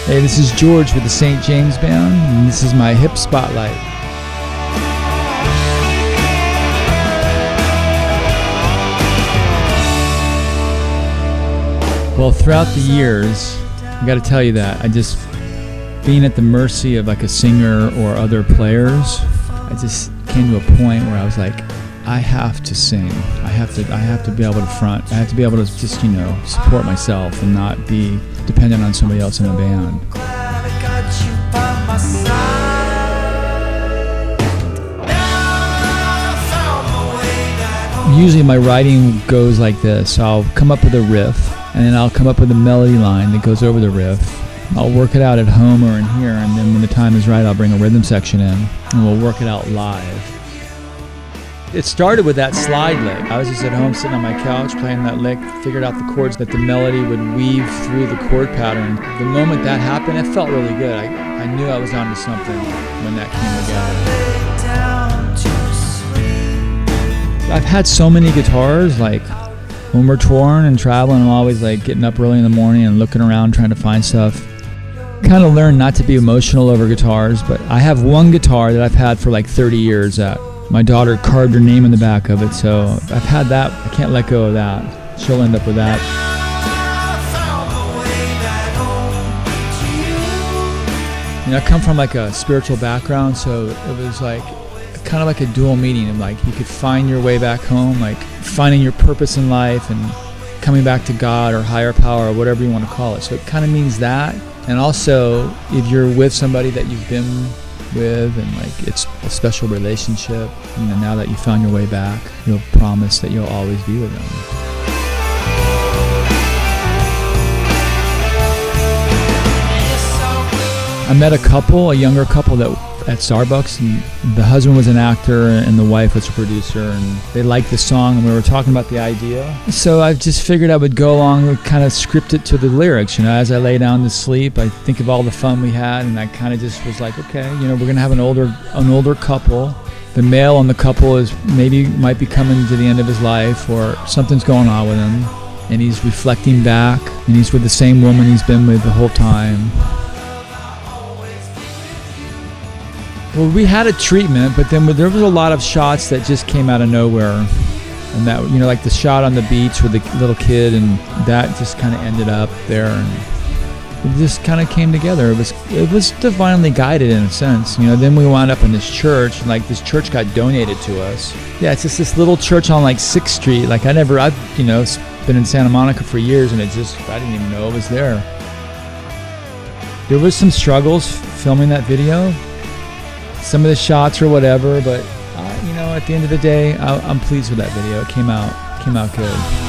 Hey, this is George with the St. James Band, and this is my Hip Spotlight. Well, throughout the years, I got to tell you that I just being at the mercy of like a singer or other players, I just came to a point where I was like, I have to sing. I have to be able to front. I have to be able to just, support myself and not be dependent on somebody else in a band. Usually my writing goes like this. I'll come up with a riff, and then I'll come up with a melody line that goes over the riff. I'll work it out at home or in here, and then when the time is right, I'll bring a rhythm section in, and we'll work it out live. It started with that slide lick. I was just at home sitting on my couch playing that lick, figured out the chords that the melody would weave through the chord pattern. The moment that happened, it felt really good. I knew I was onto something when that came together. I've had so many guitars, like when we're touring and traveling, I'm always like getting up early in the morning and looking around trying to find stuff. Kind of learned not to be emotional over guitars, but I have one guitar that I've had for like 30 years that my daughter carved her name in the back of it, so I've had that. I can't let go of that. She'll end up with that. I come from like a spiritual background, so it was like kind of like a dual meaning of like you could find your way back home, like finding your purpose in life and coming back to God or higher power or whatever you want to call it. So it kind of means that. And also, if you're with somebody that you've been with and like it's a special relationship, now that you found your way back, you'll promise that you'll always be with them. I met a younger couple at Starbucks, and the husband was an actor and the wife was a producer, and they liked the song and we were talking about the idea. So I just figured I would go along and kind of script it to the lyrics. As I lay down to sleep, I think of all the fun we had, and I kind of just was like, okay, we're gonna have an older couple. The male on the couple might be coming to the end of his life, or something's going on with him, and he's reflecting back, and he's with the same woman he's been with the whole time. Well, we had a treatment, but then there was a lot of shots that just came out of nowhere. And that, like the shot on the beach with the little kid, and that just kind of ended up there. And it just kind of came together. It was divinely guided in a sense. Then we wound up in this church, and like this church got donated to us. Yeah, it's just this little church on like 6th Street. Like I've been in Santa Monica for years, and I didn't even know it was there. There was some struggles filming that video. Some of the shots or whatever, but at the end of the day, I'm pleased with that video. It came out good.